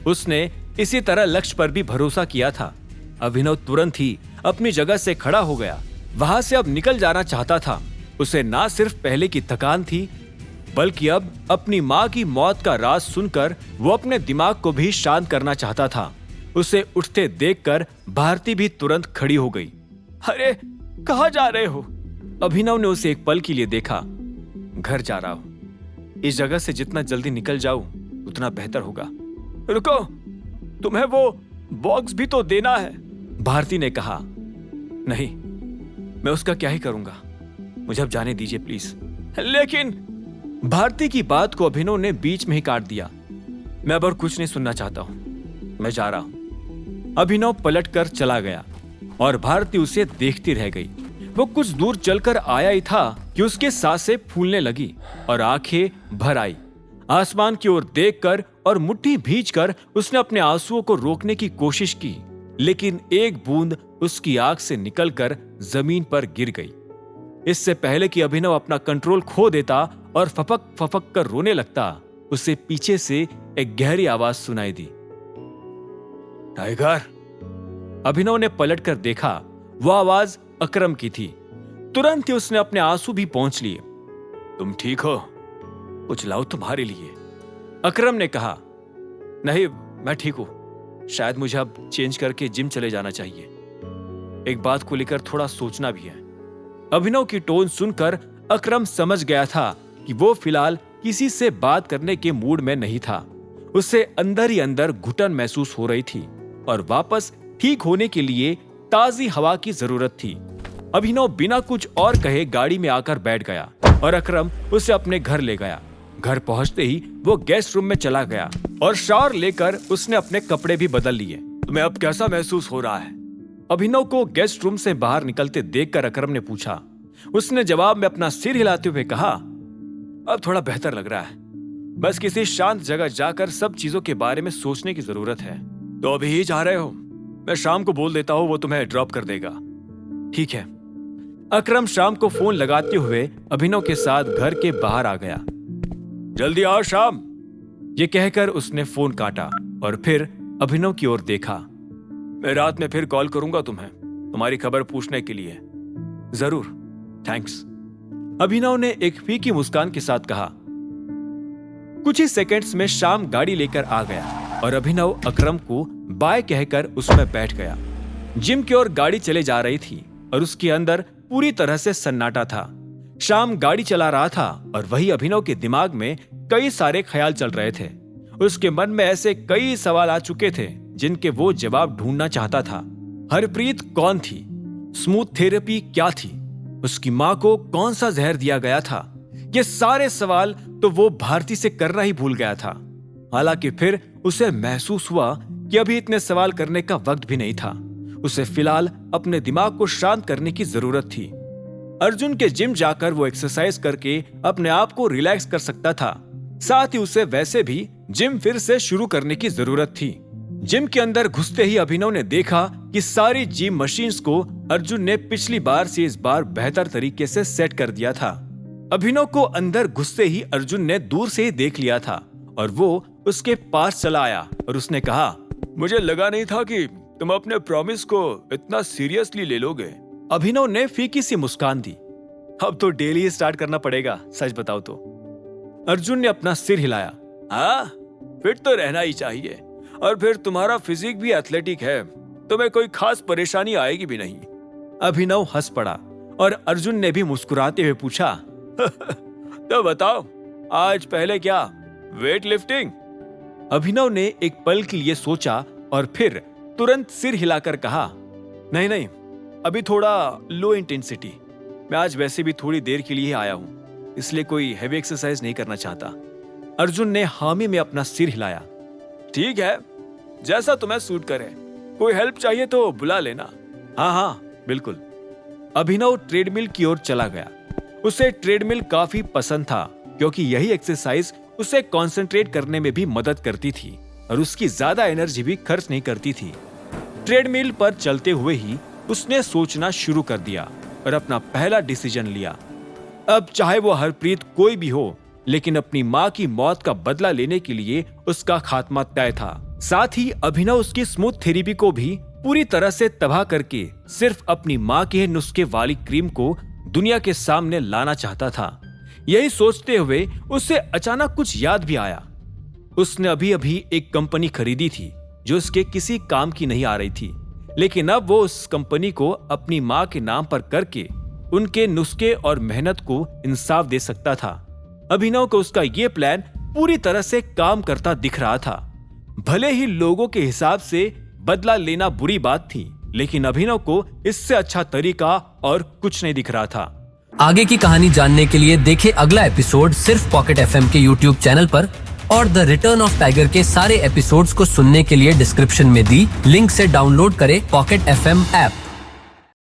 उसने इसी तरह लक्ष्य पर भी भरोसा किया था। अभिनव तुरंत ही अपनी जगह से खड़ा हो गया। वहां से अब निकल जाना चाहता था। उसे ना सिर्फ पहले की थकान थी, बल्कि अब अपनी माँ की मौत का राज सुनकर वो अपने दिमाग को भी शांत करना चाहता था। उसे उठते देखकर भारती भी तुरंत खड़ी हो गई। अरे कहाँ जा रहे हो? अभिनव ने उसे एक पल के लिए देखा। घर जा रहा हूं। इस जगह से जितना जल्दी निकल जाऊं उतना बेहतर होगा। रुको, तुम्हें वो बॉक्स भी तो देना है, भारती ने कहा। नहीं, मैं उसका क्या ही करूंगा, मुझे अब जाने दीजिए प्लीज। लेकिन भारती की बात को अभिनव ने बीच में ही काट दिया। मैं अब और कुछ नहीं सुनना चाहता हूं, मैं जा रहा हूं। अभिनव पलट कर चला गया और भारती उसे देखती रह गई। वो कुछ दूर चलकर आया ही था कि उसके सांसें फूलने लगी और आंखें भर आई। आसमान की ओर देखकर और मुट्ठी भींचकर उसने अपने आंसुओं को रोकने की कोशिश की, लेकिन एक बूंद उसकी आंख से निकलकर जमीन पर गिर गई। इससे पहले कि अभिनव अपना कंट्रोल खो देता और फपक फपक कर रोने लगता, उसे पीछे से एक गहरी आवाज सुनाई दी। टाइगर। अभिनव ने पलटकर देखा। वो आवाज अकरम की थी। तुरंत ही उसने अपने आंसू भी पोंछ लिए। तुम ठीक हो? कुछ लाओ तुम्हारे लिए, अकरम ने कहा। नहीं, मैं ठीक हूं। शायद मुझे अब चेंज करके जिम चले जाना चाहिए। एक बात को लेकर थोड़ा सोचना भी है। अभिनव की टोन सुनकर अकरम समझ गया था कि वो फिलहाल किसी से बात करने के मूड में नहीं था। उसे अंदर ही अंदर घुटन महसूस हो रही थी और वापस ठीक होने के लिए ताजी हवा की जरूरत थी। अभिनव बिना कुछ और कहे गाड़ी में आकर बैठ गया और अकरम उसे अपने घर ले गया। घर पहुंचते ही वो गेस्ट रूम में चला गया और शावर लेकर उसने अपने कपड़े भी बदल लिए। तुम्हें अब कैसा महसूस हो रहा है? अभिनव को गेस्ट रूम से बाहर निकलते देखकर अकरम ने पूछा। उसने जवाब में अपना सिर हिलाते हुए कहा, अब थोड़ा बेहतर लग रहा है। बस किसी शांत जगह जाकर सब चीजों के बारे में सोचने की जरूरत है। तो अभी ही जा रहे हो? मैं शाम को बोल देता हूँ, वो तुम्हें ड्रॉप कर देगा। ठीक है। अकरम शाम को फोन लगाते हुए अभिनव के साथ घर के बाहर आ गया। जल्दी आओ शाम, ये कहकर उसने फोन काटा और फिर अभिनव की ओर देखा। मैं रात में फिर कॉल करूंगा तुम्हें, तुम्हारी खबर पूछने के लिए। जरूर, थैंक्स, अभिनव ने एक फीकी मुस्कान के साथ कहा। कुछ ही सेकंड्स में शाम गाड़ी लेकर आ गया और अभिनव अकरम को बाय कहकर उसमें बैठ गया। जिम की ओर गाड़ी चले जा रही थी और उसके अंदर पूरी तरह से सन्नाटा था। शाम गाड़ी चला रहा था और वही अभिनव के दिमाग में कई सारे ख्याल चल रहे थे। उसके मन में ऐसे कई सवाल आ चुके थे जिनके वो जवाब ढूंढना चाहता था। हरप्रीत कौन थी? स्मूथ थेरेपी क्या थी? उसकी माँ को कौन सा जहर दिया गया था? ये सारे सवाल तो वो भारती से करना ही भूल गया था। हालांकि फिर उसे महसूस हुआ कि अभी इतने सवाल करने का वक्त भी नहीं था। उसे फिलहाल अपने दिमाग को शांत करने की जरूरत थी। अर्जुन के जिम जाकर वो एक्सरसाइज करके अपने आप को रिलैक्स कर सकता था। साथ ही उसे वैसे भी जिम फिर से शुरू करने की जरूरत थी। जिम के अंदर घुसते ही अभिनव ने देखा कि सारी जिम मशीन्स को अर्जुन ने पिछली बार से इस बार बेहतर तरीके से सेट कर दिया था। अभिनव को अंदर घुसते ही अर्जुन ने दूर से ही देख लिया था और वो उसके पास चला आया और उसने कहा, मुझे लगा नहीं था कि तुम अपने प्रॉमिस को इतना सीरियसली ले लोगे। अभिनव ने फीकी सी मुस्कान दी। अब तो डेली स्टार्ट करना पड़ेगा, सच बताओ तो। अर्जुन ने अपना सिर हिलाया। हाँ, फिट तो रहना ही चाहिए और फिर तुम्हारा फिजिक भी एथलेटिक है, तुम्हें कोई खास परेशानी आएगी भी नहीं। अभिनव हंस पड़ा और अर्जुन ने भी मुस्कुराते हुए पूछा, तो बताओ आज पहले क्या वेट लिफ्टिंग? अभिनव ने एक पल के लिए सोचा और फिर तुरंत सिर हिलाकर कहा, नहीं नहीं, अभी थोड़ा लो इंटेंसिटी। मैं आज वैसे भी थोड़ी देर के लिए आया हूं, इसलिए कोई हैवी एक्सरसाइज नहीं करना चाहता। अर्जुन ने हामी में अपना सिर हिलाया। ठीक है, जैसा तुम्हें सूट करे। कोई हेल्प चाहिए तो बुला लेना। हाँ हाँ बिल्कुल। अभिनव ट्रेडमिल की ओर चला गया। उसे ट्रेडमिल काफी पसंद था क्योंकि यही एक्सरसाइज उसे कंसंट्रेट करने में भी मदद करती थी और उसकी ज्यादा एनर्जी भी खर्च नहीं करती थी। ट्रेडमिल पर चलते हुए ही उसने सोचना शुरू कर दिया और अपना पहला डिसीजन लिया। अब चाहे वो हरप्रीत कोई भी हो, लेकिन अपनी माँ की मौत का बदला लेने के लिए उसका खात्मा तय था। साथ ही अभिनव उसकी स्मूथ थेरेपी को भी पूरी तरह से तबाह करके सिर्फ अपनी माँ के नुस्खे वाली क्रीम को दुनिया के सामने लाना चाहता था। यही सोचते हुए उसे अचानक कुछ याद भी आया। उसने अभी अभी एक कंपनी खरीदी थी जो उसके किसी काम की नहीं आ रही थी, लेकिन अब वो उस कंपनी को अपनी माँ के नाम पर करके उनके नुस्खे और मेहनत को इंसाफ दे सकता था। अभिनव को उसका ये प्लान पूरी तरह से काम करता दिख रहा था। भले ही लोगों के हिसाब से बदला लेना बुरी बात थी, लेकिन अभिनव को इससे अच्छा तरीका और कुछ नहीं दिख रहा था। आगे की कहानी जानने के लिए देखें अगला एपिसोड सिर्फ पॉकेट एफएम के यूट्यूब चैनल पर, और द रिटर्न ऑफ टाइगर के सारे एपिसोड्स को सुनने के लिए डिस्क्रिप्शन में दी लिंक से डाउनलोड करें पॉकेट एफएम ऐप।